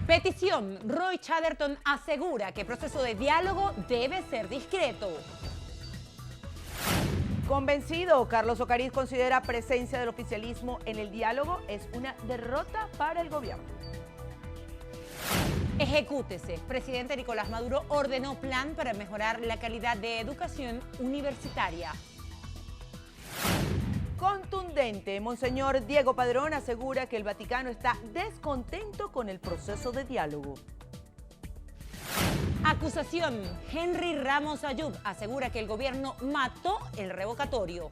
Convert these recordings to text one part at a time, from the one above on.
Petición. Roy Chatterton asegura que el proceso de diálogo debe ser discreto. Convencido, Carlos Ocariz considera presencia del oficialismo en el diálogo es una derrota para el gobierno. Ejecútese. Presidente Nicolás Maduro ordenó plan para mejorar la calidad de educación universitaria. Contundente, Monseñor Diego Padrón asegura que el Vaticano está descontento con el proceso de diálogo. Acusación. Henry Ramos Ayub asegura que el gobierno mató el revocatorio.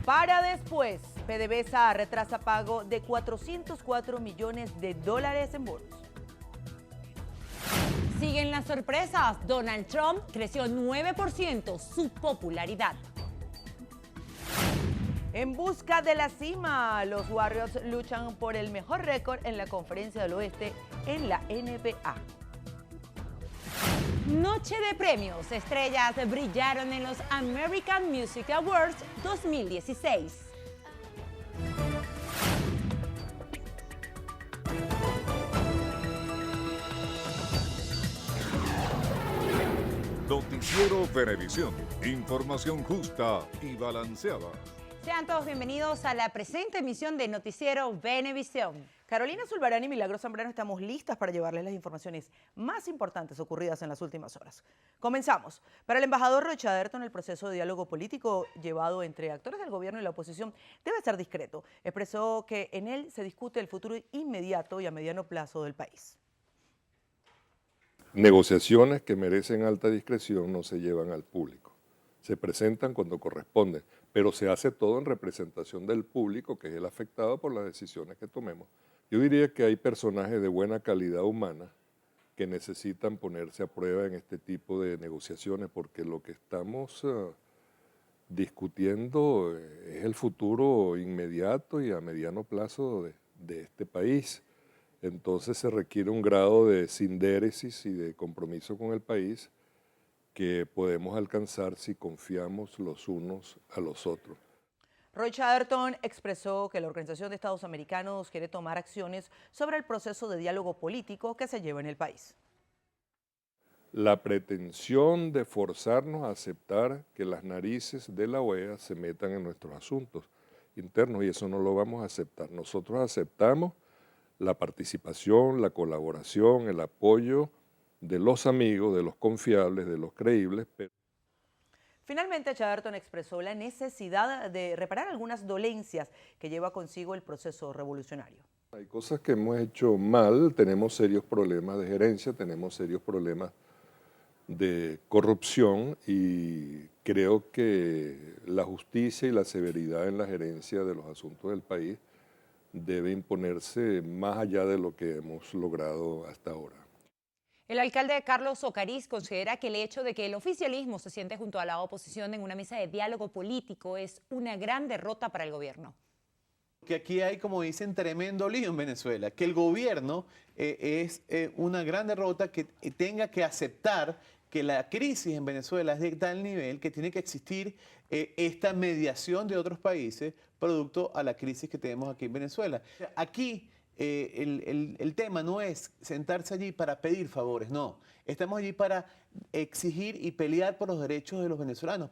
Para después, PDVSA retrasa pago de 404 millones de dólares en bonos. Siguen las sorpresas. Donald Trump creció 9% su popularidad. En busca de la cima, los Warriors luchan por el mejor récord en la Conferencia del Oeste en la NBA. Noche de premios. Estrellas brillaron en los American Music Awards 2016. Noticiero Venevisión. Información justa y balanceada. Sean todos bienvenidos a la presente emisión de Noticiero Venevisión. Carolina Zulbarán y Milagros Zambrano estamos listas para llevarles las informaciones más importantes ocurridas en las últimas horas. Comenzamos. Para el embajador Roy Chatterton, el proceso de diálogo político llevado entre actores del gobierno y la oposición debe ser discreto. Expresó que en él se discute el futuro inmediato y a mediano plazo del país. Negociaciones que merecen alta discreción no se llevan al público. Se presentan cuando corresponden, pero se hace todo en representación del público, que es el afectado por las decisiones que tomemos. Yo diría que hay personajes de buena calidad humana que necesitan ponerse a prueba en este tipo de negociaciones, porque lo que estamos discutiendo es el futuro inmediato y a mediano plazo de este país. Entonces se requiere un grado de sindéresis y de compromiso con el país que podemos alcanzar si confiamos los unos a los otros. Roy Chatterton expresó que la Organización de Estados Americanos quiere tomar acciones sobre el proceso de diálogo político que se lleva en el país. La pretensión de forzarnos a aceptar que las narices de la OEA se metan en nuestros asuntos internos, y eso no lo vamos a aceptar. Nosotros aceptamos la participación, la colaboración, el apoyo de los amigos, de los confiables, de los creíbles. Finalmente, Chatterton expresó la necesidad de reparar algunas dolencias que lleva consigo el proceso revolucionario. Hay cosas que hemos hecho mal, tenemos serios problemas de gerencia, tenemos serios problemas de corrupción y creo que la justicia y la severidad en la gerencia de los asuntos del país debe imponerse más allá de lo que hemos logrado hasta ahora. El alcalde Carlos Ocariz considera que el hecho de que el oficialismo se siente junto a la oposición en una mesa de diálogo político es una gran derrota para el gobierno. Que aquí hay, como dicen, tremendo lío en Venezuela, que el gobierno es una gran derrota, que tenga que aceptar que la crisis en Venezuela es de tal nivel que tiene que existir esta mediación de otros países producto a la crisis que tenemos aquí en Venezuela. Aquí el tema no es sentarse allí para pedir favores, no. Estamos allí para exigir y pelear por los derechos de los venezolanos.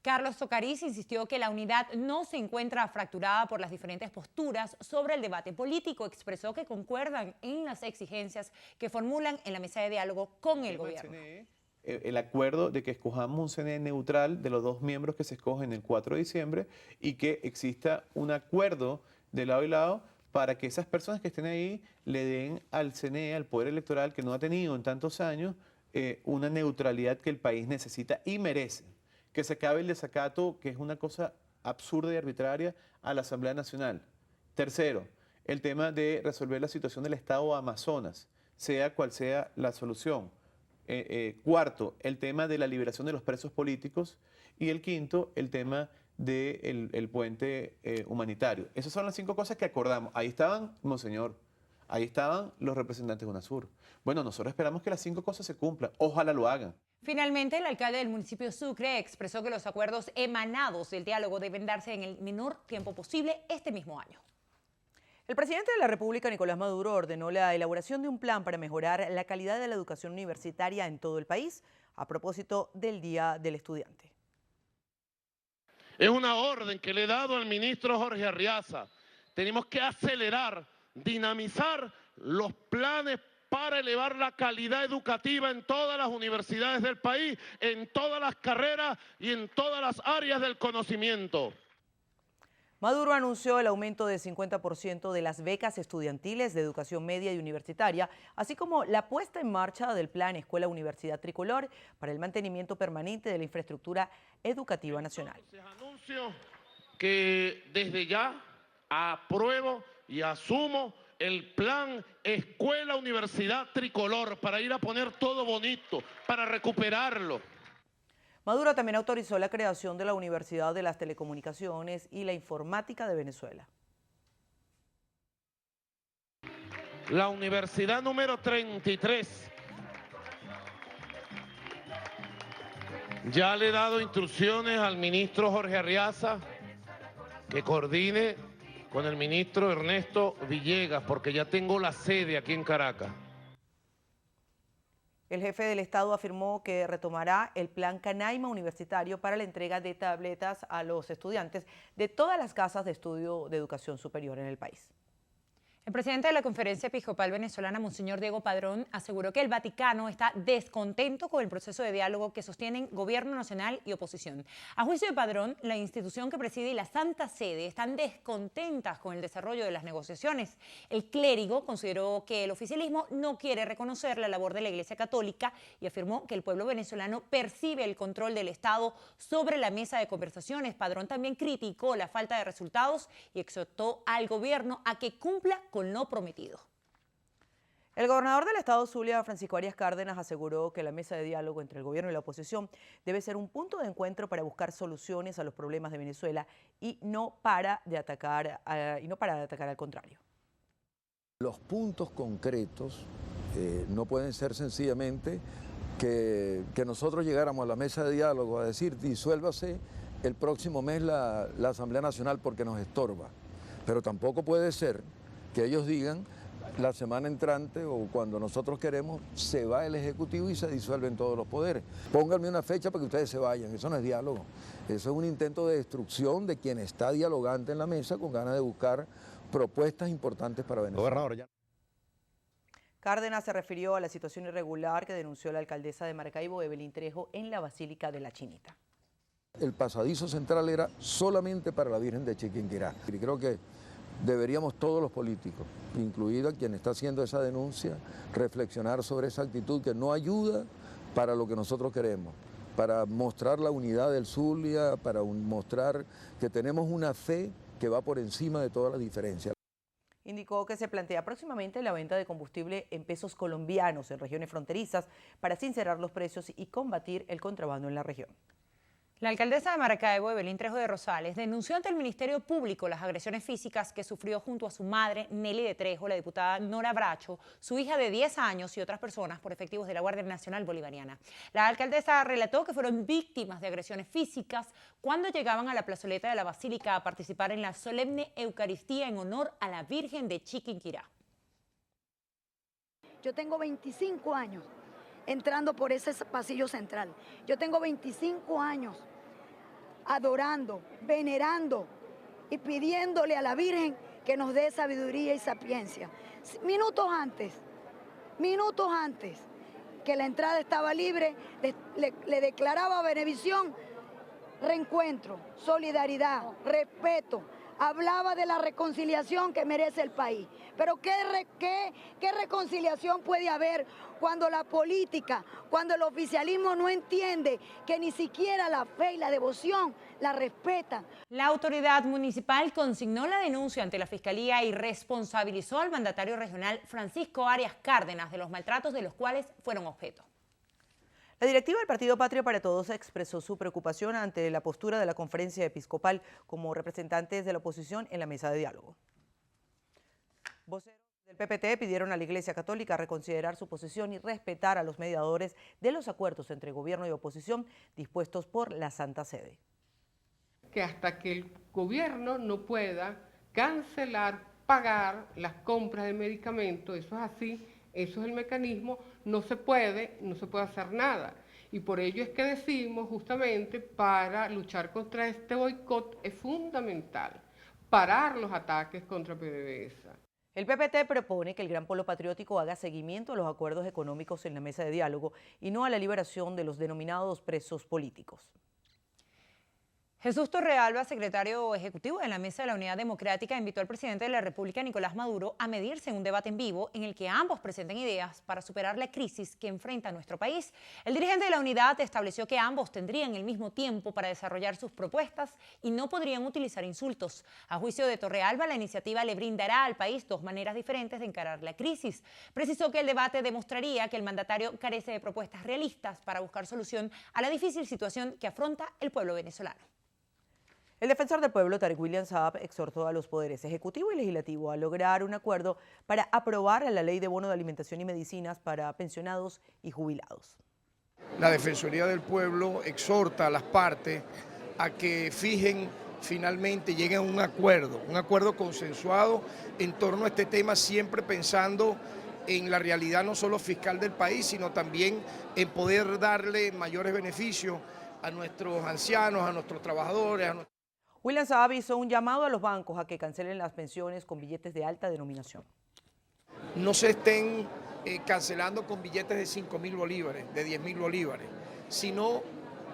Carlos Ocariz insistió que la unidad no se encuentra fracturada por las diferentes posturas sobre el debate político. Expresó que concuerdan en las exigencias que formulan en la mesa de diálogo con el gobierno. El acuerdo de que escojamos un CNE neutral de los dos miembros que se escogen el 4 de diciembre y que exista un acuerdo de lado y lado para que esas personas que estén ahí le den al CNE, al Poder Electoral, que no ha tenido en tantos años, una neutralidad que el país necesita y merece. Que se acabe el desacato, que es una cosa absurda y arbitraria, a la Asamblea Nacional. Tercero, el tema de resolver la situación del Estado Amazonas, sea cual sea la solución. Cuarto, el tema de la liberación de los presos políticos. Y el quinto, el tema del puente humanitario. Esas son las 5 cosas que acordamos. Ahí estaban, monseñor, ahí estaban los representantes de UNASUR. Bueno, nosotros esperamos que las 5 cosas se cumplan. Ojalá lo hagan. Finalmente, el alcalde del municipio Sucre expresó que los acuerdos emanados del diálogo deben darse en el menor tiempo posible este mismo año. El presidente de la República, Nicolás Maduro, ordenó la elaboración de un plan para mejorar la calidad de la educación universitaria en todo el país, a propósito del Día del Estudiante. Es una orden que le he dado al ministro Jorge Arriaza. Tenemos que acelerar, dinamizar los planes para elevar la calidad educativa en todas las universidades del país, en todas las carreras y en todas las áreas del conocimiento. Maduro anunció el aumento de 50% de las becas estudiantiles de educación media y universitaria, así como la puesta en marcha del Plan Escuela-Universidad Tricolor para el mantenimiento permanente de la infraestructura educativa nacional. Entonces, anuncio que desde ya apruebo y asumo el Plan Escuela-Universidad Tricolor para ir a poner todo bonito, para recuperarlo. Maduro también autorizó la creación de la Universidad de las Telecomunicaciones y la Informática de Venezuela. La universidad número 33. Ya le he dado instrucciones al ministro Jorge Arriaza que coordine con el ministro Ernesto Villegas, porque ya tengo la sede aquí en Caracas. El jefe del Estado afirmó que retomará el plan Canaima Universitario para la entrega de tabletas a los estudiantes de todas las casas de estudio de educación superior en el país. El presidente de la Conferencia Episcopal Venezolana, Monseñor Diego Padrón, aseguró que el Vaticano está descontento con el proceso de diálogo que sostienen Gobierno Nacional y oposición. A juicio de Padrón, la institución que preside y la Santa Sede están descontentas con el desarrollo de las negociaciones. El clérigo consideró que el oficialismo no quiere reconocer la labor de la Iglesia Católica y afirmó que el pueblo venezolano percibe el control del Estado sobre la mesa de conversaciones. Padrón también criticó la falta de resultados y exhortó al gobierno a que cumpla con lo prometido. El gobernador del estado Zulia, Francisco Arias Cárdenas, aseguró que la mesa de diálogo entre el gobierno y la oposición debe ser un punto de encuentro para buscar soluciones a los problemas de Venezuela y no para de atacar al contrario. Los puntos concretos no pueden ser sencillamente que nosotros llegáramos a la mesa de diálogo a decir disuélvase el próximo mes la Asamblea Nacional porque nos estorba, pero tampoco puede ser que ellos digan la semana entrante o cuando nosotros queremos se va el Ejecutivo y se disuelven todos los poderes. Pónganme una fecha para que ustedes se vayan, eso no es diálogo, eso es un intento de destrucción de quien está dialogante en la mesa con ganas de buscar propuestas importantes para Venezuela. Gobernador, ya. Cárdenas se refirió a la situación irregular que denunció la alcaldesa de Maracaibo, Evelyn Trejo, en la Basílica de la Chinita. El pasadizo central era solamente para la Virgen de Chiquinquirá y creo que deberíamos todos los políticos, incluido quien está haciendo esa denuncia, reflexionar sobre esa actitud que no ayuda para lo que nosotros queremos, para mostrar la unidad del Zulia, para mostrar que tenemos una fe que va por encima de todas las diferencias. Indicó que se plantea próximamente la venta de combustible en pesos colombianos en regiones fronterizas para sincerar los precios y combatir el contrabando en la región. La alcaldesa de Maracaibo, Evelyn Trejo de Rosales, denunció ante el Ministerio Público las agresiones físicas que sufrió junto a su madre, Nelly de Trejo, la diputada Nora Bracho, su hija de 10 años y otras personas por efectivos de la Guardia Nacional Bolivariana. La alcaldesa relató que fueron víctimas de agresiones físicas cuando llegaban a la plazoleta de la Basílica a participar en la solemne Eucaristía en honor a la Virgen de Chiquinquirá. Yo tengo 25 años entrando por ese pasillo central. Yo tengo 25 años adorando, venerando y pidiéndole a la Virgen que nos dé sabiduría y sapiencia. Minutos antes que la entrada estaba libre, le declaraba a Venevisión reencuentro, solidaridad, respeto. Hablaba de la reconciliación que merece el país. Pero ¿qué reconciliación puede haber cuando la política, cuando el oficialismo no entiende que ni siquiera la fe y la devoción la respetan? La autoridad municipal consignó la denuncia ante la Fiscalía y responsabilizó al mandatario regional Francisco Arias Cárdenas de los maltratos de los cuales fueron objeto. La directiva del Partido Patria para Todos expresó su preocupación ante la postura de la Conferencia Episcopal como representantes de la oposición en la mesa de diálogo. Voceros del PPT pidieron a la Iglesia Católica reconsiderar su posición y respetar a los mediadores de los acuerdos entre gobierno y oposición dispuestos por la Santa Sede. Que hasta que el gobierno no pueda cancelar pagar las compras de medicamentos, eso es así, eso es el mecanismo, no se puede hacer nada. Y por ello es que decimos justamente para luchar contra este boicot es fundamental parar los ataques contra PDVSA. El PPT propone que el Gran Polo Patriótico haga seguimiento a los acuerdos económicos en la mesa de diálogo y no a la liberación de los denominados presos políticos. Jesús Torrealba, secretario ejecutivo de la Mesa de la Unidad Democrática, invitó al presidente de la República, Nicolás Maduro, a medirse en un debate en vivo en el que ambos presenten ideas para superar la crisis que enfrenta nuestro país. El dirigente de la unidad estableció que ambos tendrían el mismo tiempo para desarrollar sus propuestas y no podrían utilizar insultos. A juicio de Torrealba, la iniciativa le brindará al país dos maneras diferentes de encarar la crisis. Precisó que el debate demostraría que el mandatario carece de propuestas realistas para buscar solución a la difícil situación que afronta el pueblo venezolano. El defensor del pueblo, Tarek William Saab, exhortó a los poderes ejecutivo y legislativo a lograr un acuerdo para aprobar la ley de bono de alimentación y medicinas para pensionados y jubilados. La Defensoría del Pueblo exhorta a las partes a que finalmente lleguen a un acuerdo consensuado en torno a este tema, siempre pensando en la realidad no solo fiscal del país, sino también en poder darle mayores beneficios a nuestros ancianos, a nuestros trabajadores, William Saab hizo un llamado a los bancos a que cancelen las pensiones con billetes de alta denominación. No se estén cancelando con billetes de 5.000 bolívares, de 10.000 bolívares, sino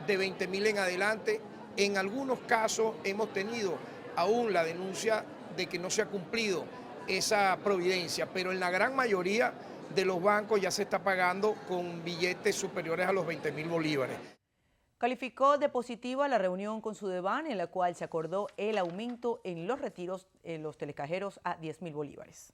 de 20.000 en adelante. En algunos casos hemos tenido aún la denuncia de que no se ha cumplido esa providencia, pero en la gran mayoría de los bancos ya se está pagando con billetes superiores a los 20.000 bolívares. Calificó de positiva la reunión con Sudeban, en la cual se acordó el aumento en los retiros en los telecajeros a 10.000 bolívares.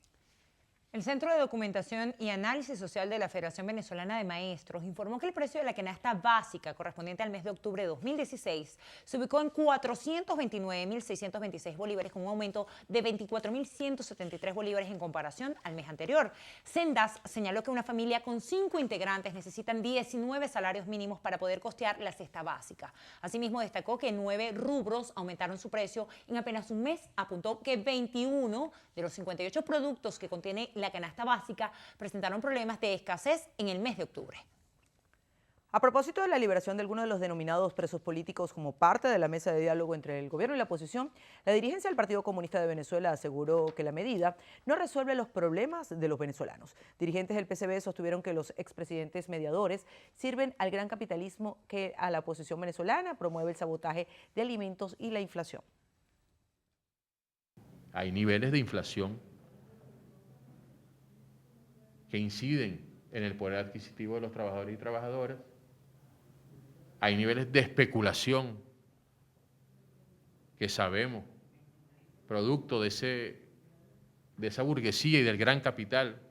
El Centro de Documentación y Análisis Social de la Federación Venezolana de Maestros informó que el precio de la canasta básica correspondiente al mes de octubre de 2016 se ubicó en 429.626 bolívares, con un aumento de 24.173 bolívares en comparación al mes anterior. Sendas señaló que una familia con 5 integrantes necesitan 19 salarios mínimos para poder costear la cesta básica. Asimismo, destacó que 9 rubros aumentaron su precio en apenas un mes. Apuntó que 21 de los 58 productos que contiene la canasta básica presentaron problemas de escasez en el mes de octubre. A propósito de la liberación de algunos de los denominados presos políticos como parte de la mesa de diálogo entre el gobierno y la oposición, la dirigencia del Partido Comunista de Venezuela aseguró que la medida no resuelve los problemas de los venezolanos. Dirigentes del PCV sostuvieron que los expresidentes mediadores sirven al gran capitalismo que a la oposición venezolana promueve el sabotaje de alimentos y la inflación. Hay niveles de inflación que inciden en el poder adquisitivo de los trabajadores y trabajadoras. Hay niveles de especulación que sabemos, producto de esa burguesía y del gran capital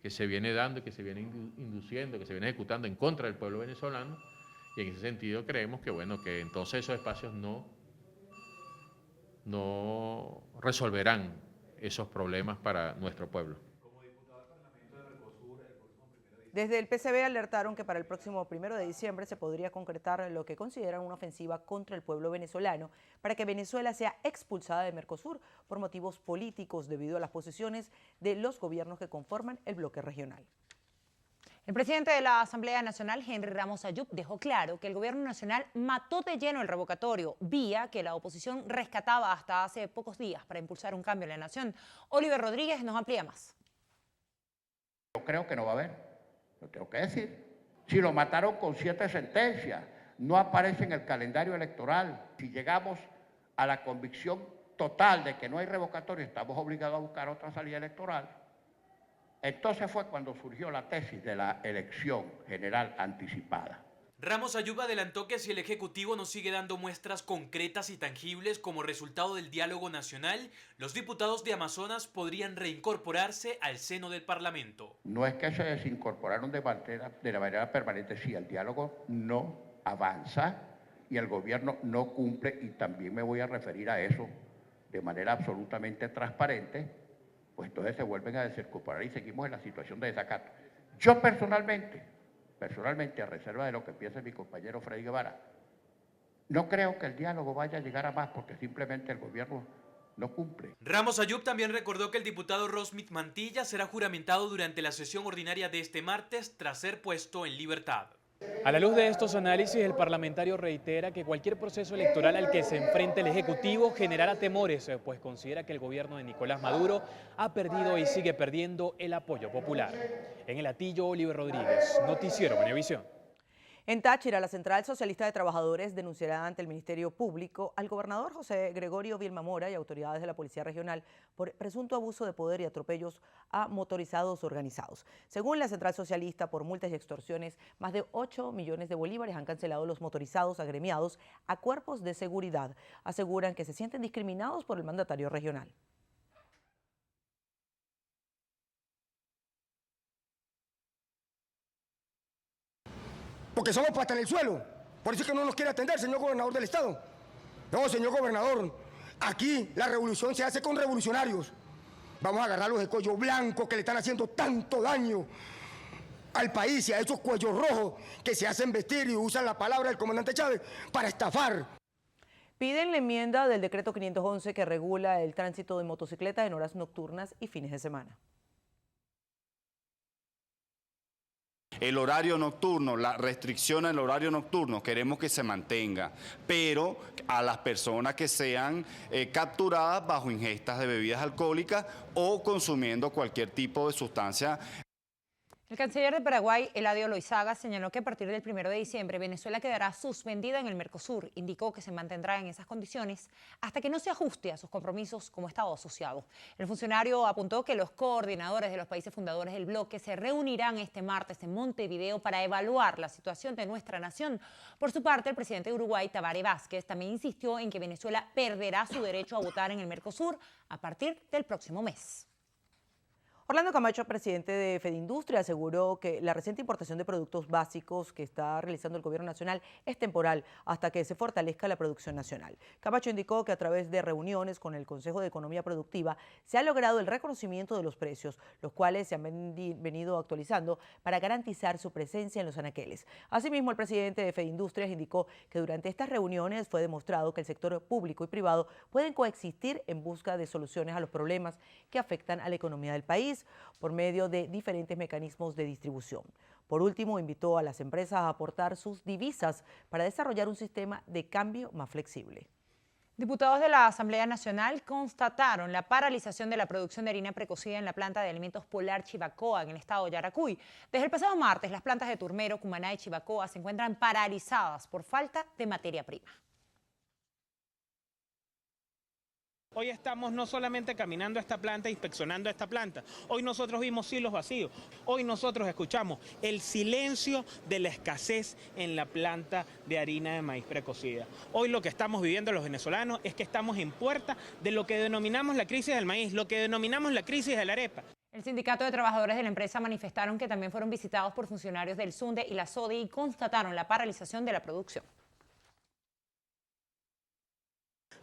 que se viene dando y que se viene induciendo, que se viene ejecutando en contra del pueblo venezolano, y en ese sentido creemos que, bueno, que entonces esos espacios no resolverán esos problemas para nuestro pueblo. Desde el PCV alertaron que para el próximo 1 de diciembre se podría concretar lo que consideran una ofensiva contra el pueblo venezolano para que Venezuela sea expulsada de Mercosur por motivos políticos debido a las posiciones de los gobiernos que conforman el bloque regional. El presidente de la Asamblea Nacional, Henry Ramos Ayub, dejó claro que el gobierno nacional mató de lleno el revocatorio, vía que la oposición rescataba hasta hace pocos días para impulsar un cambio en la nación. Oliver Rodríguez nos amplía más. Yo creo que no va a haber. Lo tengo que decir. Si lo mataron con 7 sentencias, no aparece en el calendario electoral. Si llegamos a la convicción total de que no hay revocatorio, estamos obligados a buscar otra salida electoral. Entonces fue cuando surgió la tesis de la elección general anticipada. Ramos Ayub adelantó que si el Ejecutivo no sigue dando muestras concretas y tangibles como resultado del diálogo nacional, los diputados de Amazonas podrían reincorporarse al seno del Parlamento. No es que se desincorporaron de la manera permanente, si el diálogo no avanza y el gobierno no cumple, y también me voy a referir a eso de manera absolutamente transparente, pues entonces se vuelven a desincorporar y seguimos en la situación de desacato. Yo personalmente, a reserva de lo que piensa mi compañero Freddy Guevara, no creo que el diálogo vaya a llegar a más, porque simplemente el gobierno no cumple. Ramos Ayub también recordó que el diputado Rosmith Mantilla será juramentado durante la sesión ordinaria de este martes tras ser puesto en libertad. A la luz de estos análisis, el parlamentario reitera que cualquier proceso electoral al que se enfrente el Ejecutivo generará temores, pues considera que el gobierno de Nicolás Maduro ha perdido y sigue perdiendo el apoyo popular. En El Hatillo, Oliver Rodríguez, Noticiero Venevisión. En Táchira, la Central Socialista de Trabajadores denunciará ante el Ministerio Público al gobernador José Gregorio Vilma Mora y autoridades de la Policía Regional por presunto abuso de poder y atropellos a motorizados organizados. Según la Central Socialista, por multas y extorsiones, más de 8 millones de bolívares han cancelado los motorizados agremiados a cuerpos de seguridad. Aseguran que se sienten discriminados por el mandatario regional. Porque somos pata en el suelo. Por eso es que no nos quiere atender, señor gobernador del estado. No, señor gobernador, aquí la revolución se hace con revolucionarios. Vamos a agarrar los de cuello blanco que le están haciendo tanto daño al país y a esos cuellos rojos que se hacen vestir y usan la palabra del comandante Chávez para estafar. Piden la enmienda del decreto 511 que regula el tránsito de motocicletas en horas nocturnas y fines de semana. El horario nocturno, la restricción al horario nocturno, queremos que se mantenga, pero a las personas que sean capturadas bajo ingestas de bebidas alcohólicas o consumiendo cualquier tipo de sustancia. El canciller de Paraguay, Eladio Loizaga, señaló que a partir del 1 de diciembre Venezuela quedará suspendida en el Mercosur. Indicó que se mantendrá en esas condiciones hasta que no se ajuste a sus compromisos como Estado asociado. El funcionario apuntó que los coordinadores de los países fundadores del bloque se reunirán este martes en Montevideo para evaluar la situación de nuestra nación. Por su parte, el presidente de Uruguay, Tabaré Vázquez, también insistió en que Venezuela perderá su derecho a votar en el Mercosur a partir del próximo mes. Orlando Camacho, presidente de Fedindustria, aseguró que la reciente importación de productos básicos que está realizando el gobierno nacional es temporal hasta que se fortalezca la producción nacional. Camacho indicó que a través de reuniones con el Consejo de Economía Productiva se ha logrado el reconocimiento de los precios, los cuales se han venido actualizando para garantizar su presencia en los anaqueles. Asimismo, el presidente de Fedindustrias indicó que durante estas reuniones fue demostrado que el sector público y privado pueden coexistir en busca de soluciones a los problemas que afectan a la economía del país por medio de diferentes mecanismos de distribución. Por último, invitó a las empresas a aportar sus divisas para desarrollar un sistema de cambio más flexible. Diputados de la Asamblea Nacional constataron la paralización de la producción de harina precocida en la planta de alimentos Polar Chivacoa en el estado de Yaracuy. Desde el pasado martes, las plantas de Turmero, Cumaná y Chivacoa se encuentran paralizadas por falta de materia prima. Hoy estamos no solamente caminando a esta planta, inspeccionando esta planta. Hoy nosotros vimos silos vacíos. Hoy nosotros escuchamos el silencio de la escasez en la planta de harina de maíz precocida. Hoy lo que estamos viviendo los venezolanos es que estamos en puerta de lo que denominamos la crisis del maíz, lo que denominamos la crisis de la arepa. El sindicato de trabajadores de la empresa manifestaron que también fueron visitados por funcionarios del SUNDE y la SODI y constataron la paralización de la producción.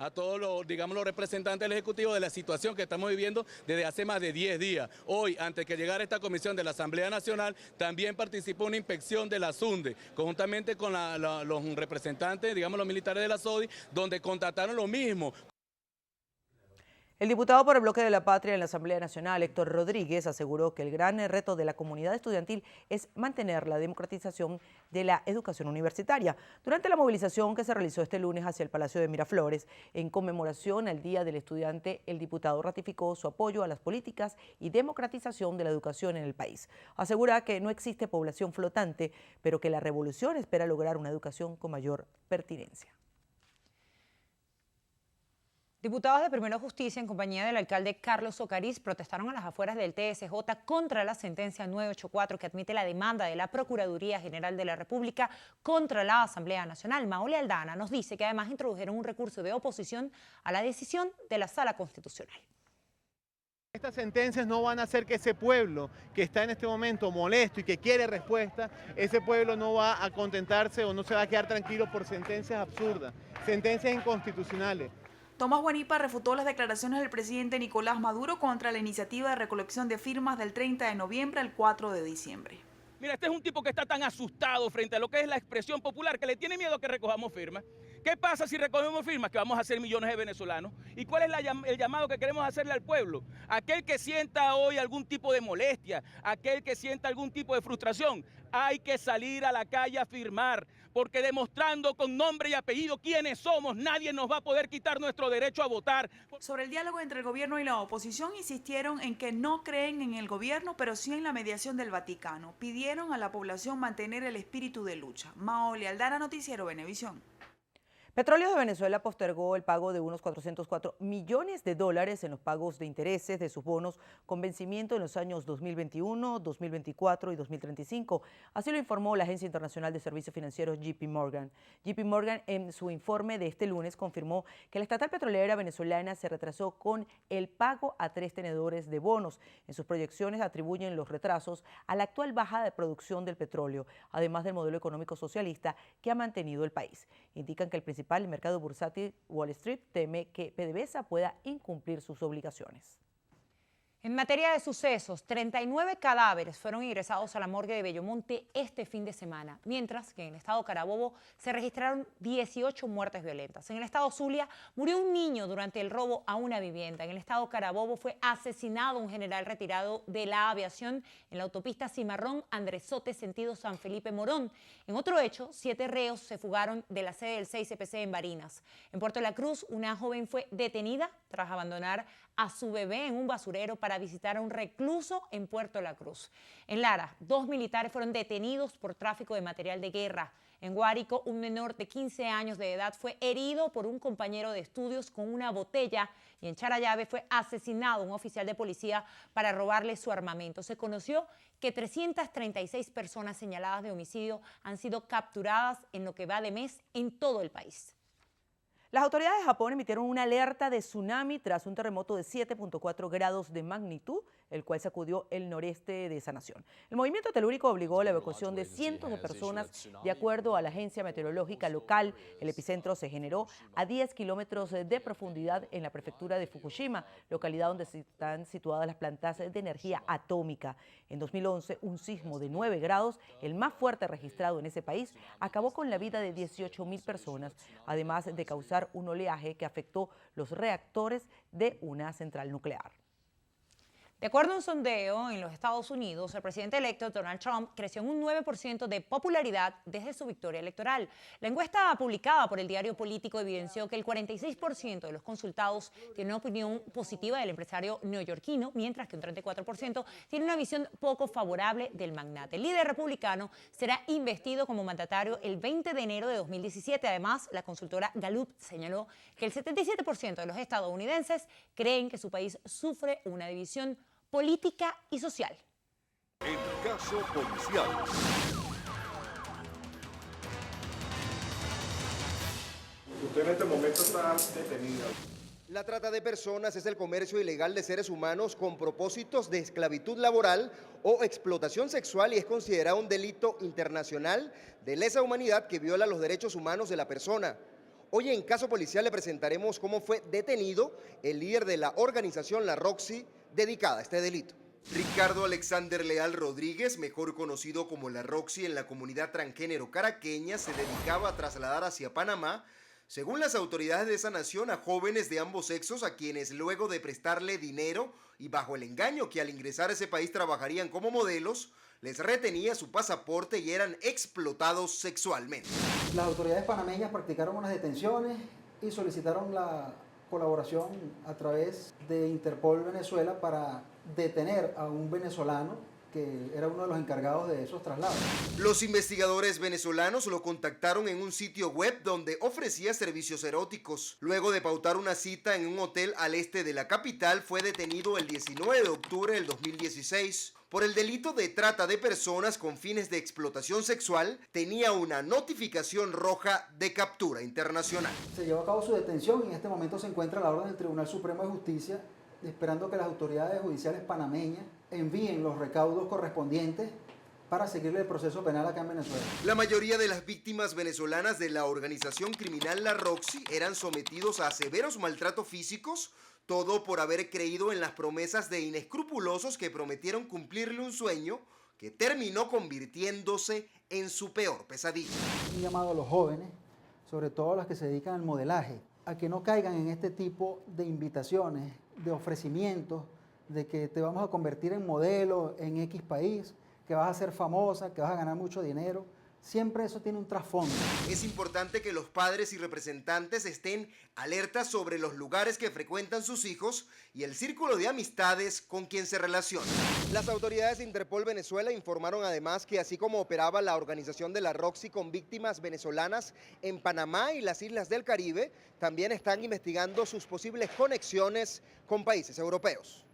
A todos los representantes del Ejecutivo de la situación que estamos viviendo desde hace más de 10 días. Hoy, antes que llegara esta comisión de la Asamblea Nacional, también participó una inspección de la SUNDE, conjuntamente con los representantes, los militares de la SODI, donde constataron lo mismo. El diputado por el Bloque de la Patria en la Asamblea Nacional, Héctor Rodríguez, aseguró que el gran reto de la comunidad estudiantil es mantener la democratización de la educación universitaria. Durante la movilización que se realizó este lunes hacia el Palacio de Miraflores, en conmemoración al Día del Estudiante, el diputado ratificó su apoyo a las políticas y democratización de la educación en el país. Asegura que no existe población flotante, pero que la revolución espera lograr una educación con mayor pertinencia. Diputados de Primero Justicia, en compañía del alcalde Carlos Ocariz, protestaron a las afueras del TSJ contra la sentencia 984 que admite la demanda de la Procuraduría General de la República contra la Asamblea Nacional. Maole Aldana nos dice que además introdujeron un recurso de oposición a la decisión de la Sala Constitucional. Estas sentencias no van a hacer que ese pueblo que está en este momento molesto y que quiere respuesta, ese pueblo no va a contentarse o no se va a quedar tranquilo por sentencias absurdas, sentencias inconstitucionales. Tomás Guanipa refutó las declaraciones del presidente Nicolás Maduro contra la iniciativa de recolección de firmas del 30 de noviembre al 4 de diciembre. Mira, este es un tipo que está tan asustado frente a lo que es la expresión popular que le tiene miedo a que recojamos firmas. ¿Qué pasa si recogemos firmas? Que vamos a ser millones de venezolanos. ¿Y cuál es el llamado que queremos hacerle al pueblo? Aquel que sienta hoy algún tipo de molestia, aquel que sienta algún tipo de frustración, hay que salir a la calle a firmar, porque demostrando con nombre y apellido quiénes somos, nadie nos va a poder quitar nuestro derecho a votar. Sobre el diálogo entre el gobierno y la oposición, insistieron en que no creen en el gobierno, pero sí en la mediación del Vaticano. Pidieron a la población mantener el espíritu de lucha. Maoli Aldana, Noticiero Venevisión. Petróleos de Venezuela postergó el pago de unos 404 millones de dólares en los pagos de intereses de sus bonos con vencimiento en los años 2021, 2024 y 2035. Así lo informó la Agencia Internacional de Servicios Financieros JP Morgan. JP Morgan en su informe de este lunes confirmó que la estatal petrolera venezolana se retrasó con el pago a 3 tenedores de bonos. En sus proyecciones atribuyen los retrasos a la actual baja de producción del petróleo, además del modelo económico socialista que ha mantenido el país. Indican que el principal mercado bursátil Wall Street teme que PDVSA pueda incumplir sus obligaciones. En materia de sucesos, 39 cadáveres fueron ingresados a la morgue de Bellomonte este fin de semana, mientras que en el estado Carabobo se registraron 18 muertes violentas. En el estado Zulia murió un niño durante el robo a una vivienda. En el estado Carabobo fue asesinado un general retirado de la aviación en la autopista Cimarrón Andresote sentido San Felipe Morón. En otro hecho, 7 reos se fugaron de la sede del 6CPC en Barinas. En Puerto La Cruz, una joven fue detenida tras abandonar a su bebé en un basurero para visitar a un recluso en Puerto La Cruz. En Lara, 2 militares fueron detenidos por tráfico de material de guerra. En Guárico, un menor de 15 años de edad fue herido por un compañero de estudios con una botella, y en Charallave fue asesinado un oficial de policía para robarle su armamento. Se conoció que 336 personas señaladas de homicidio han sido capturadas en lo que va de mes en todo el país. Las autoridades de Japón emitieron una alerta de tsunami tras un terremoto de 7.4 grados de magnitud, el cual sacudió el noreste de esa nación. El movimiento telúrico obligó a la evacuación de cientos de personas. De acuerdo a la agencia meteorológica local, el epicentro se generó a 10 kilómetros de profundidad en la prefectura de Fukushima, localidad donde están situadas las plantas de energía atómica. En 2011, un sismo de 9 grados, el más fuerte registrado en ese país, acabó con la vida de 18.000 personas, además de causar un oleaje que afectó los reactores de una central nuclear. De acuerdo a un sondeo en los Estados Unidos, el presidente electo Donald Trump creció en un 9% de popularidad desde su victoria electoral. La encuesta publicada por el diario Político evidenció que el 46% de los consultados tiene una opinión positiva del empresario neoyorquino, mientras que un 34% tiene una visión poco favorable del magnate. El líder republicano será investido como mandatario el 20 de enero de 2017. Además, la consultora Gallup señaló que el 77% de los estadounidenses creen que su país sufre una división política y social. El caso policial. Usted en este momento está detenida. La trata de personas es el comercio ilegal de seres humanos con propósitos de esclavitud laboral o explotación sexual y es considerado un delito internacional de lesa humanidad que viola los derechos humanos de la persona. Hoy en Caso Policial le presentaremos cómo fue detenido el líder de la organización La Roxy dedicada a este delito. Ricardo Alexander Leal Rodríguez, mejor conocido como La Roxy en la comunidad transgénero caraqueña, se dedicaba a trasladar hacia Panamá, según las autoridades de esa nación, a jóvenes de ambos sexos a quienes luego de prestarle dinero y bajo el engaño que al ingresar a ese país trabajarían como modelos, les retenía su pasaporte y eran explotados sexualmente. Las autoridades panameñas practicaron unas detenciones y solicitaron la colaboración a través de Interpol Venezuela para detener a un venezolano que era uno de los encargados de esos traslados. Los investigadores venezolanos lo contactaron en un sitio web donde ofrecía servicios eróticos. Luego de pautar una cita en un hotel al este de la capital, fue detenido el 19 de octubre del 2016. Por el delito de trata de personas con fines de explotación sexual, tenía una notificación roja de captura internacional. Se llevó a cabo su detención y en este momento se encuentra a la orden del Tribunal Supremo de Justicia, esperando que las autoridades judiciales panameñas envíen los recaudos correspondientes para seguirle el proceso penal acá en Venezuela. La mayoría de las víctimas venezolanas de la organización criminal La Roxy eran sometidos a severos maltratos físicos, todo por haber creído en las promesas de inescrupulosos que prometieron cumplirle un sueño que terminó convirtiéndose en su peor pesadilla. Un llamado a los jóvenes, sobre todo las que se dedican al modelaje, a que no caigan en este tipo de invitaciones, de ofrecimientos, de que te vamos a convertir en modelo en X país, que vas a ser famosa, que vas a ganar mucho dinero. Siempre eso tiene un trasfondo. Es importante que los padres y representantes estén alertas sobre los lugares que frecuentan sus hijos y el círculo de amistades con quien se relacionan. Las autoridades de Interpol Venezuela informaron además que así como operaba la organización de la Roxy con víctimas venezolanas en Panamá y las islas del Caribe, también están investigando sus posibles conexiones con países europeos.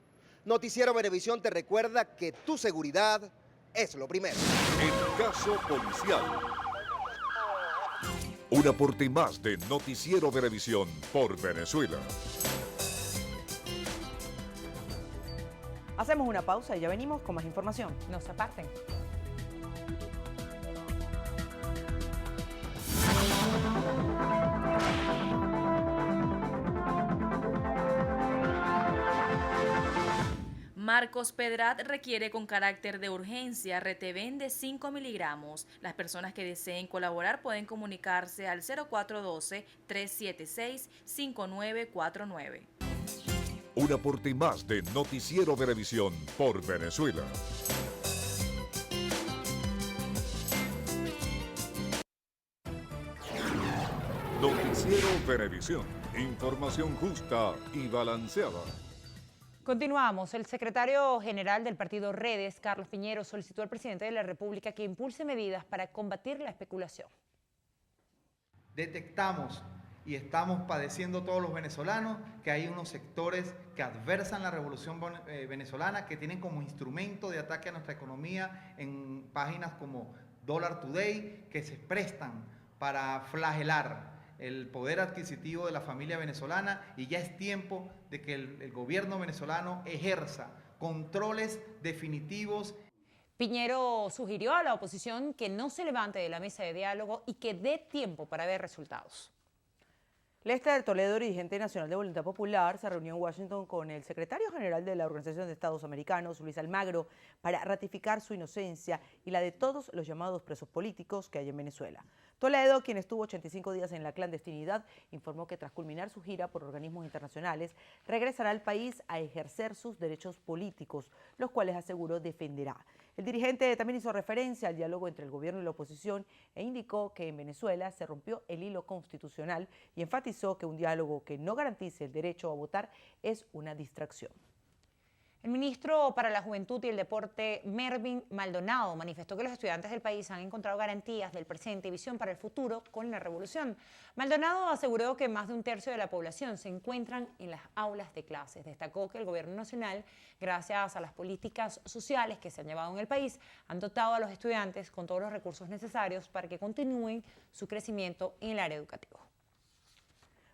Noticiero Venevisión te recuerda que tu seguridad es lo primero. El caso policial. Un aporte más de Noticiero Venevisión por Venezuela. Hacemos una pausa y ya venimos con más información. No se aparten. Marcos Pedrat requiere con carácter de urgencia Reteven de 5 miligramos. Las personas que deseen colaborar pueden comunicarse al 0412-376-5949. Un aporte más de Noticiero Venevisión por Venezuela. Noticiero Venevisión. Información justa y balanceada. Continuamos. El secretario general del partido Redes, Carlos Piñero, solicitó al presidente de la República que impulse medidas para combatir la especulación. Detectamos y estamos padeciendo todos los venezolanos que hay unos sectores que adversan la revolución venezolana, que tienen como instrumento de ataque a nuestra economía en páginas como Dollar Today, que se prestan para flagelar el poder adquisitivo de la familia venezolana, y ya es tiempo de que el gobierno venezolano ejerza controles definitivos. Piñero sugirió a la oposición que no se levante de la mesa de diálogo y que dé tiempo para ver resultados. Lester Toledo, dirigente nacional de Voluntad Popular, se reunió en Washington con el secretario general de la Organización de Estados Americanos, Luis Almagro, para ratificar su inocencia y la de todos los llamados presos políticos que hay en Venezuela. Toledo, quien estuvo 85 días en la clandestinidad, informó que tras culminar su gira por organismos internacionales, regresará al país a ejercer sus derechos políticos, los cuales aseguró defenderá. El dirigente también hizo referencia al diálogo entre el gobierno y la oposición e indicó que en Venezuela se rompió el hilo constitucional y enfatizó que un diálogo que no garantice el derecho a votar es una distracción. El ministro para la Juventud y el Deporte, Mervin Maldonado, manifestó que los estudiantes del país han encontrado garantías del presente y visión para el futuro con la revolución. Maldonado aseguró que más de un tercio de la población se encuentran en las aulas de clases. Destacó que el gobierno nacional, gracias a las políticas sociales que se han llevado en el país, han dotado a los estudiantes con todos los recursos necesarios para que continúen su crecimiento en el área educativa.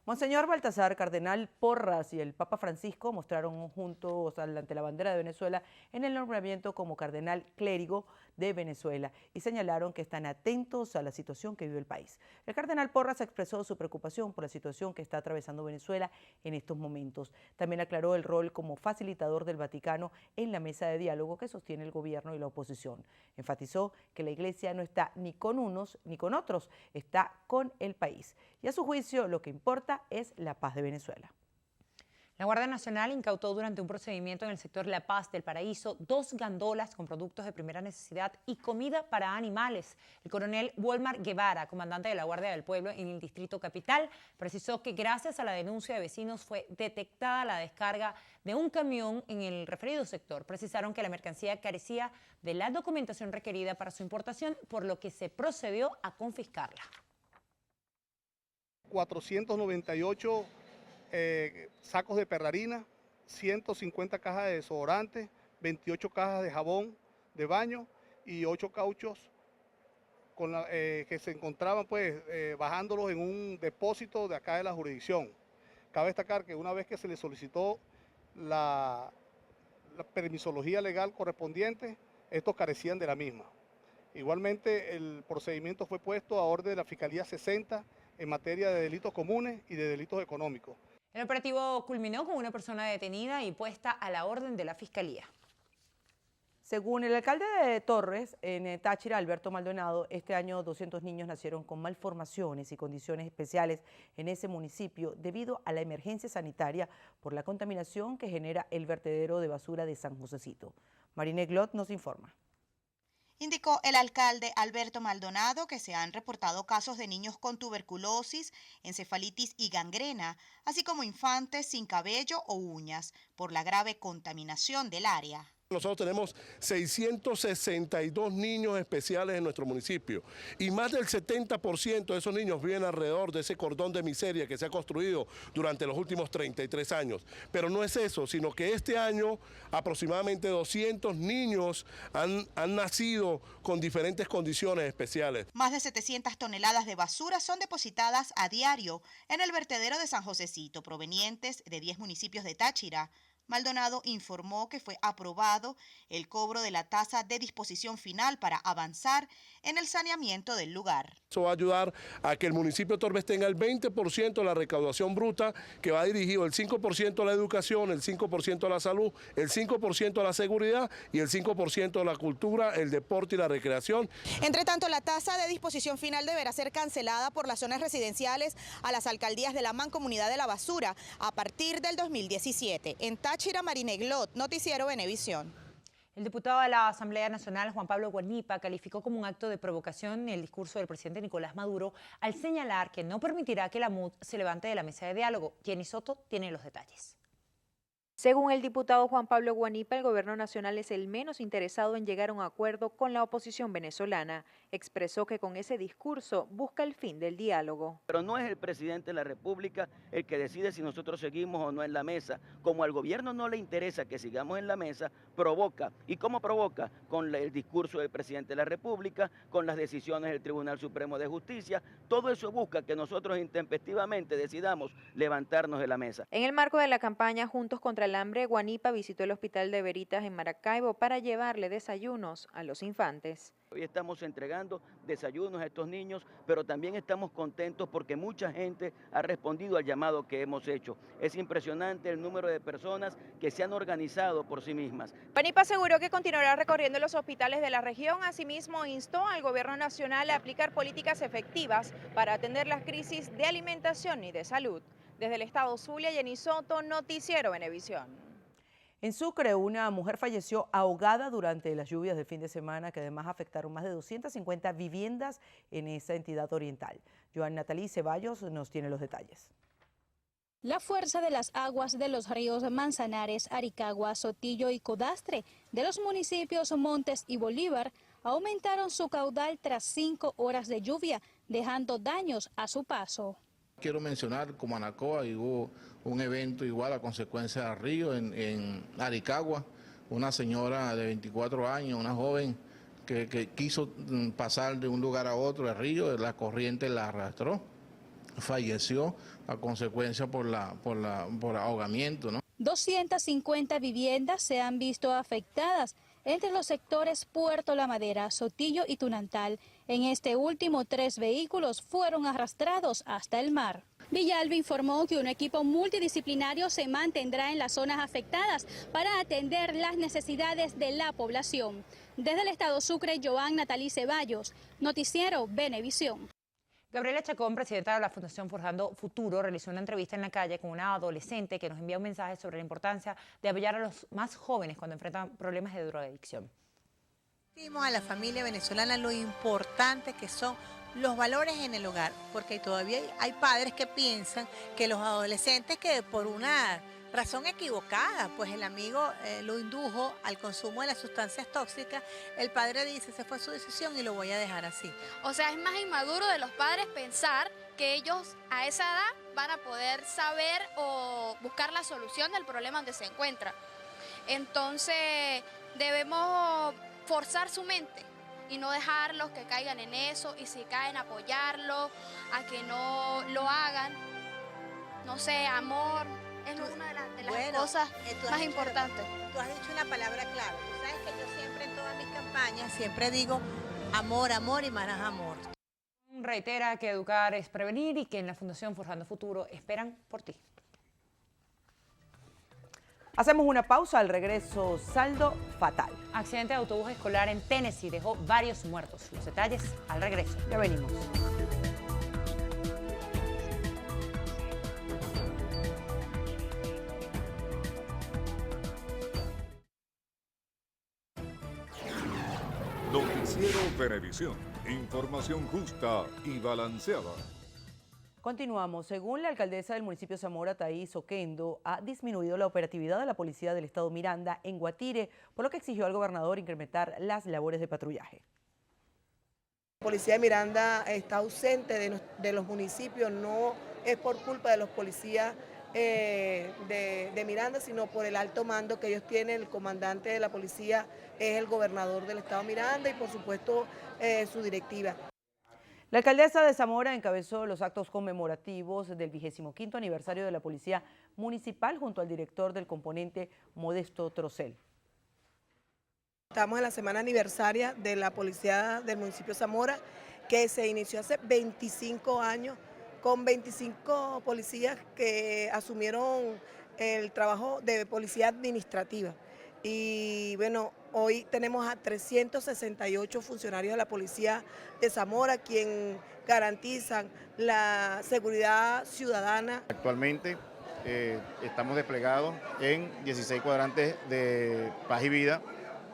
Monseñor Baltasar, Cardenal Porras y el Papa Francisco mostraron juntos ante la bandera de Venezuela en el nombramiento como cardenal clérigo de Venezuela y señalaron que están atentos a la situación que vive el país. El cardenal Porras expresó su preocupación por la situación que está atravesando Venezuela en estos momentos. También aclaró el rol como facilitador del Vaticano en la mesa de diálogo que sostiene el gobierno y la oposición. Enfatizó que la Iglesia no está ni con unos ni con otros, está con el país. Y a su juicio lo que importa es la paz de Venezuela. La Guardia Nacional incautó durante un procedimiento en el sector La Paz del Paraíso 2 gandolas con productos de primera necesidad y comida para animales. El coronel Walmar Guevara, comandante de la Guardia del Pueblo en el Distrito Capital, precisó que gracias a la denuncia de vecinos fue detectada la descarga de un camión en el referido sector. Precisaron que la mercancía carecía de la documentación requerida para su importación, por lo que se procedió a confiscarla. 498 sacos de perrarina, 150 cajas de desodorante, 28 cajas de jabón de baño y 8 cauchos que se encontraban bajándolos en un depósito de acá de la jurisdicción. Cabe destacar que una vez que se le solicitó la permisología legal correspondiente, estos carecían de la misma. Igualmente el procedimiento fue puesto a orden de la Fiscalía 60 en materia de delitos comunes y de delitos económicos. El operativo culminó con una persona detenida y puesta a la orden de la Fiscalía. Según el alcalde de Torres, en Táchira, Alberto Maldonado, este año 200 niños nacieron con malformaciones y condiciones especiales en ese municipio debido a la emergencia sanitaria por la contaminación que genera el vertedero de basura de San Josecito. Marine Glot nos informa. Indicó el alcalde Alberto Maldonado que se han reportado casos de niños con tuberculosis, encefalitis y gangrena, así como infantes sin cabello o uñas, por la grave contaminación del área. Nosotros tenemos 662 niños especiales en nuestro municipio y más del 70% de esos niños viven alrededor de ese cordón de miseria que se ha construido durante los últimos 33 años. Pero no es eso, sino que este año aproximadamente 200 niños han nacido con diferentes condiciones especiales. Más de 700 toneladas de basura son depositadas a diario en el vertedero de San Josecito, provenientes de 10 municipios de Táchira. Maldonado informó que fue aprobado el cobro de la tasa de disposición final para avanzar en el saneamiento del lugar. Eso va a ayudar a que el municipio de Torres tenga el 20% de la recaudación bruta, que va dirigido el 5% a la educación, el 5% a la salud, el 5% a la seguridad y el 5% a la cultura, el deporte y la recreación. Entre tanto, la tasa de disposición final deberá ser cancelada por las zonas residenciales a las alcaldías de la Mancomunidad de la Basura a partir del 2017. En Táchira, Marine Glot, Noticiero Venevisión. El diputado de la Asamblea Nacional, Juan Pablo Guanipa, calificó como un acto de provocación el discurso del presidente Nicolás Maduro al señalar que no permitirá que la MUD se levante de la mesa de diálogo. Jenny Soto tiene los detalles. Según el diputado Juan Pablo Guanipa, el gobierno nacional es el menos interesado en llegar a un acuerdo con la oposición venezolana. Expresó que con ese discurso busca el fin del diálogo. Pero no es el presidente de la República el que decide si nosotros seguimos o no en la mesa. Como al gobierno no le interesa que sigamos en la mesa, provoca. ¿Y cómo provoca? Con el discurso del presidente de la República, con las decisiones del Tribunal Supremo de Justicia. Todo eso busca que nosotros intempestivamente decidamos levantarnos de la mesa. En el marco de la campaña Juntos contra el Hambre, Guanipa visitó el Hospital de Veritas en Maracaibo para llevarle desayunos a los infantes. Hoy estamos entregando desayunos a estos niños, pero también estamos contentos porque mucha gente ha respondido al llamado que hemos hecho. Es impresionante el número de personas que se han organizado por sí mismas. Guanipa aseguró que continuará recorriendo los hospitales de la región. Asimismo, instó al gobierno nacional a aplicar políticas efectivas para atender las crisis de alimentación y de salud. Desde el estado Zulia, Jenny Soto, Noticiero Venevisión. En Sucre, una mujer falleció ahogada durante las lluvias del fin de semana que además afectaron más de 250 viviendas en esa entidad oriental. Joan Natalí Ceballos nos tiene los detalles. La fuerza de las aguas de los ríos Manzanares, Aricagua, Sotillo y Codastre de los municipios Montes y Bolívar aumentaron su caudal tras 5 horas de lluvia, dejando daños a su paso. Quiero mencionar como Anacoa hubo un evento igual a consecuencia del río en Aricagua, una señora de 24 años, una joven que quiso pasar de un lugar a otro del río, la corriente la arrastró, falleció a consecuencia por ahogamiento, ¿no? 250 viviendas se han visto afectadas entre los sectores Puerto La Madera, Sotillo y Tunantal. En este último, 3 vehículos fueron arrastrados hasta el mar. Villalba informó que un equipo multidisciplinario se mantendrá en las zonas afectadas para atender las necesidades de la población. Desde el estado Sucre, Joan Natalí Ceballos, Noticiero Venevisión. Gabriela Chacón, presidenta de la Fundación Forjando Futuro, realizó una entrevista en la calle con una adolescente que nos envía un mensaje sobre la importancia de apoyar a los más jóvenes cuando enfrentan problemas de drogadicción. Decimos a la familia venezolana lo importante que son los valores en el hogar, porque todavía hay padres que piensan que los adolescentes que por una razón equivocada, pues el amigo lo indujo al consumo de las sustancias tóxicas, el padre dice, esa fue su decisión y lo voy a dejar así. O sea, es más inmaduro de los padres pensar que ellos a esa edad van a poder saber o buscar la solución del problema donde se encuentra. Entonces, debemos forzar su mente y no dejarlos que caigan en eso, y si caen, apoyarlos a que no lo hagan. No sé, amor. Es una de las cosas más importantes. Tú has dicho una palabra clave. Tú sabes que yo siempre en todas mis campañas siempre digo amor, amor y más amor. Reitera que educar es prevenir y que en la Fundación Forjando Futuro esperan por ti. Hacemos una pausa, al regreso, saldo fatal. Accidente de autobús escolar en Tennessee dejó varios muertos. Los detalles al regreso. Ya venimos. Noticiero Venevisión. Información justa y balanceada. Continuamos. Según la alcaldesa del municipio Zamora, Thaís Oquendo, ha disminuido la operatividad de la policía del estado Miranda en Guatire, por lo que exigió al gobernador incrementar las labores de patrullaje. La policía de Miranda está ausente de los municipios, no es por culpa de los policías de Miranda, sino por el alto mando que ellos tienen. El comandante de la policía es el gobernador del estado Miranda y por supuesto su directiva. La alcaldesa de Zamora encabezó los actos conmemorativos del 25º aniversario de la Policía Municipal junto al director del componente, Modesto Trocel. Estamos en la semana aniversaria de la Policía del municipio Zamora, que se inició hace 25 años, con 25 policías que asumieron el trabajo de policía administrativa. Y bueno, hoy tenemos a 368 funcionarios de la Policía de Zamora, quien garantizan la seguridad ciudadana. Actualmente estamos desplegados en 16 cuadrantes de paz y vida,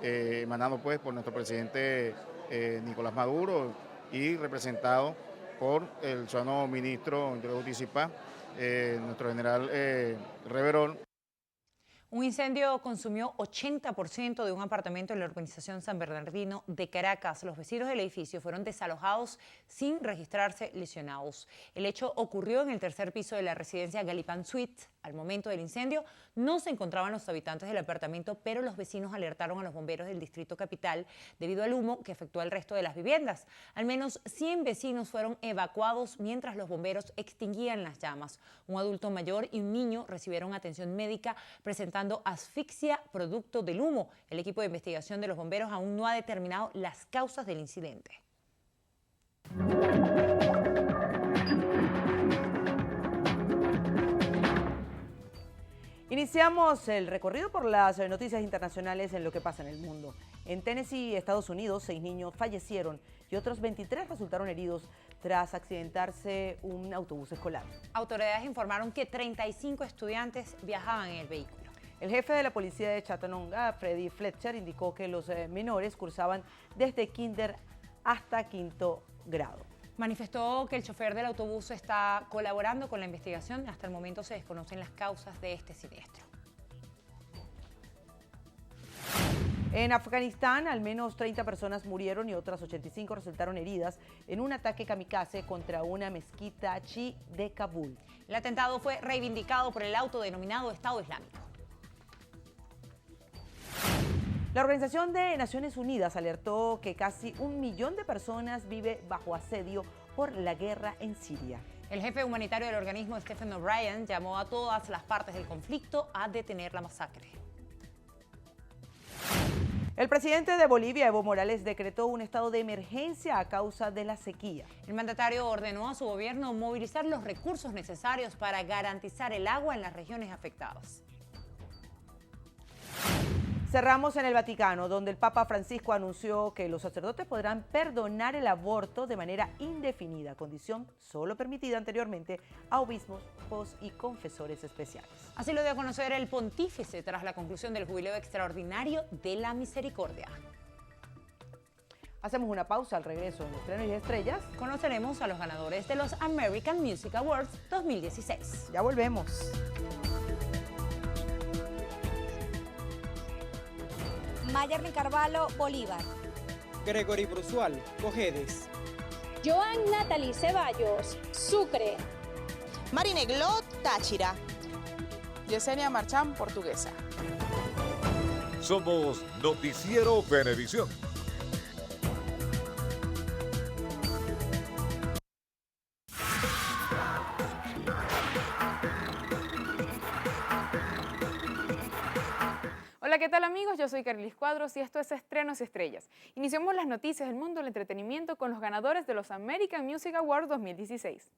emanado pues por nuestro presidente Nicolás Maduro y representado por el ciudadano ministro Interior, Justicia y Paz, nuestro general Reverol. Un incendio consumió 80% de un apartamento en la urbanización San Bernardino de Caracas. Los vecinos del edificio fueron desalojados sin registrarse lesionados. El hecho ocurrió en el tercer piso de la residencia Galipán Suite. Al momento del incendio no se encontraban los habitantes del apartamento, pero los vecinos alertaron a los bomberos del Distrito Capital debido al humo que afectó al resto de las viviendas. Al menos 100 vecinos fueron evacuados mientras los bomberos extinguían las llamas. Un adulto mayor y un niño recibieron atención médica presentando asfixia producto del humo. El equipo de investigación de los bomberos aún no ha determinado las causas del incidente. Iniciamos el recorrido por las noticias internacionales en lo que pasa en el mundo. En Tennessee, Estados Unidos, 6 niños fallecieron y otros 23 resultaron heridos tras accidentarse un autobús escolar. Autoridades informaron que 35 estudiantes viajaban en el vehículo. El jefe de la policía de Chattanooga, Freddie Fletcher, indicó que los menores cursaban desde kinder hasta quinto grado. Manifestó que el chofer del autobús está colaborando con la investigación. Hasta el momento se desconocen las causas de este siniestro. En Afganistán, al menos 30 personas murieron y otras 85 resultaron heridas en un ataque kamikaze contra una mezquita chií de Kabul. El atentado fue reivindicado por el autodenominado Estado Islámico. La Organización de Naciones Unidas alertó que casi 1 millón de personas vive bajo asedio por la guerra en Siria. El jefe humanitario del organismo, Stephen O'Brien, llamó a todas las partes del conflicto a detener la masacre. El presidente de Bolivia, Evo Morales, decretó un estado de emergencia a causa de la sequía. El mandatario ordenó a su gobierno movilizar los recursos necesarios para garantizar el agua en las regiones afectadas. Cerramos en el Vaticano, donde el Papa Francisco anunció que los sacerdotes podrán perdonar el aborto de manera indefinida, condición solo permitida anteriormente a obispos y confesores especiales. Así lo dio a conocer el pontífice tras la conclusión del Jubileo Extraordinario de la Misericordia. Hacemos una pausa. Al regreso en Estrenos y Estrellas conoceremos a los ganadores de los American Music Awards 2016. Ya volvemos. Mayerly Carvalho, Bolívar. Gregory Brusual, Cojedes. Joan Natalie Ceballos, Sucre. Marineglot, Táchira. Yesenia Marchán, Portuguesa. Somos Noticiero Venevisión. Hola, ¿qué tal amigos? Yo soy Carlis Cuadros y esto es Estrenos y Estrellas. Iniciamos las noticias del mundo del entretenimiento con los ganadores de los American Music Awards 2016.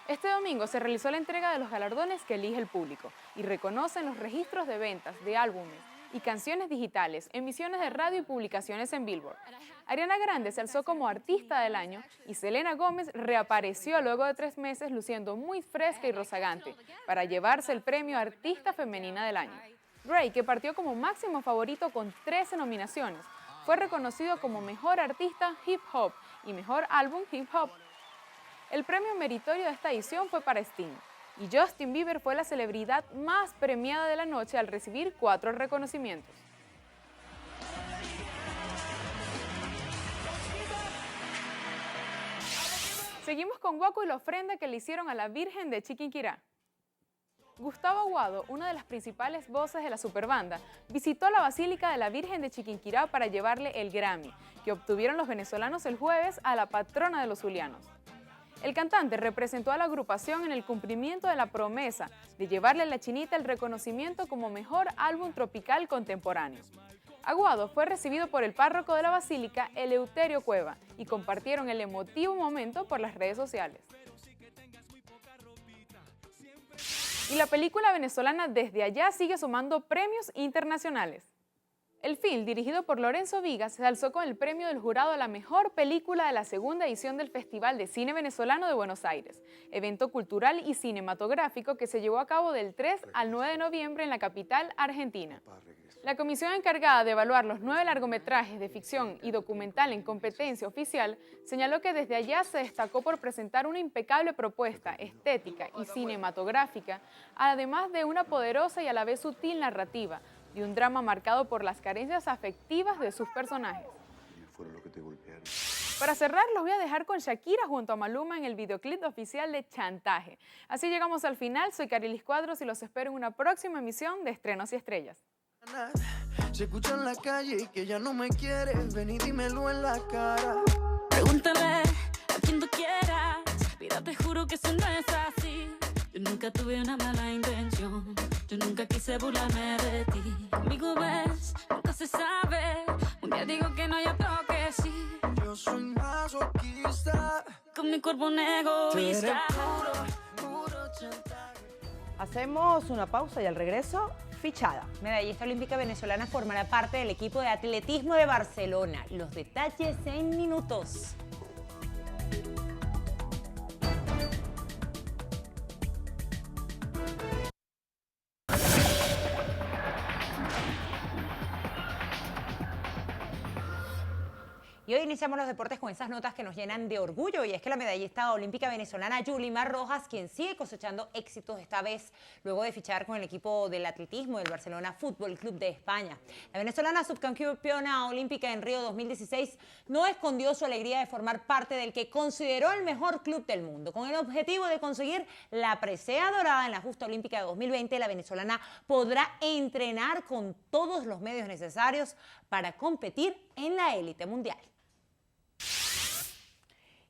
Este domingo se realizó la entrega de los galardones que elige el público y reconocen los registros de ventas de álbumes y canciones digitales, emisiones de radio y publicaciones en Billboard. Ariana Grande se alzó como artista del año y Selena Gómez reapareció luego de 3 meses luciendo muy fresca y rozagante para llevarse el premio Artista Femenina del Año. Drake, que partió como máximo favorito con 13 nominaciones, fue reconocido como Mejor Artista Hip Hop y Mejor Álbum Hip Hop. El premio meritorio de esta edición fue para Sting, y Justin Bieber fue la celebridad más premiada de la noche al recibir 4 reconocimientos. Seguimos con Guaco y la ofrenda que le hicieron a la Virgen de Chiquinquirá. Gustavo Aguado, una de las principales voces de la superbanda, visitó la Basílica de la Virgen de Chiquinquirá para llevarle el Grammy, que obtuvieron los venezolanos el jueves a la patrona de los zulianos. El cantante representó a la agrupación en el cumplimiento de la promesa de llevarle a La Chinita el reconocimiento como mejor álbum tropical contemporáneo. Aguado fue recibido por el párroco de la Basílica, Eleuterio Cueva, y compartieron el emotivo momento por las redes sociales. Y la película venezolana Desde Allá sigue sumando premios internacionales. El film, dirigido por Lorenzo Vigas, se alzó con el premio del jurado a la mejor película de la segunda edición del Festival de Cine Venezolano de Buenos Aires, evento cultural y cinematográfico que se llevó a cabo del 3 al 9 de noviembre en la capital argentina. La comisión encargada de evaluar los 9 largometrajes de ficción y documental en competencia oficial señaló que Desde Allá se destacó por presentar una impecable propuesta estética y cinematográfica, además de una poderosa y a la vez sutil narrativa, de un drama marcado por las carencias afectivas de sus personajes. Para cerrar, los voy a dejar con Shakira junto a Maluma en el videoclip oficial de Chantaje. Así llegamos al final. Soy Carilis Cuadros y los espero en una próxima emisión de Estrenos y Estrellas. Se escucha en la calle y que ya no me quieres, ven y dímelo en la cara. Pregúntale a quien tú quieras, mira, te juro que eso no es así. Yo nunca tuve una mala intención, yo nunca quise burlarme de ti. Conmigo ves, nunca se sabe, un día digo que no, ya tengo que sí. Yo soy masoquista, con mi cuerpo un egoísta. Hacemos una pausa y al regreso, fichada. Medallista olímpica venezolana formará parte del equipo de atletismo de Barcelona. Los detalles en minutos. Y hoy iniciamos los deportes con esas notas que nos llenan de orgullo, y es que la medallista olímpica venezolana Yulimar Rojas, quien sigue cosechando éxitos esta vez luego de fichar con el equipo del atletismo del Barcelona Fútbol Club de España. La venezolana subcampeona olímpica en Río 2016 no escondió su alegría de formar parte del que consideró el mejor club del mundo. Con el objetivo de conseguir la presea dorada en la justa olímpica de 2020, la venezolana podrá entrenar con todos los medios necesarios para competir en la élite mundial.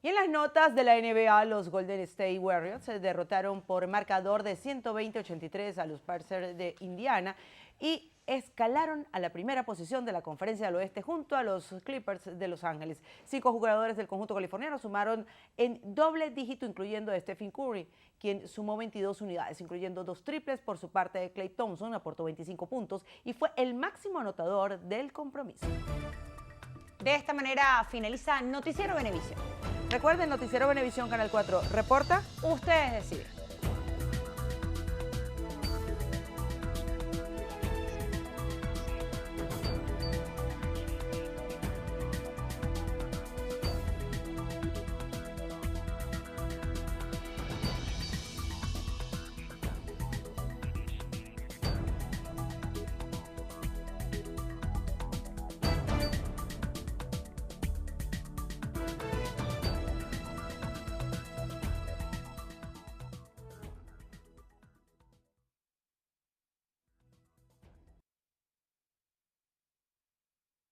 Y en las notas de la NBA, los Golden State Warriors se derrotaron por marcador de 120-83 a los Pacers de Indiana y escalaron a la primera posición de la Conferencia del Oeste junto a los Clippers de Los Ángeles. 5 jugadores del conjunto californiano sumaron en doble dígito, incluyendo a Stephen Curry, quien sumó 22 unidades, incluyendo 2 triples. Por su parte, Klay Thompson aportó 25 puntos y fue el máximo anotador del compromiso. De esta manera finaliza Noticiero Venevisión. Recuerden, Noticiero Venevisión, Canal 4. Reporta. Ustedes deciden.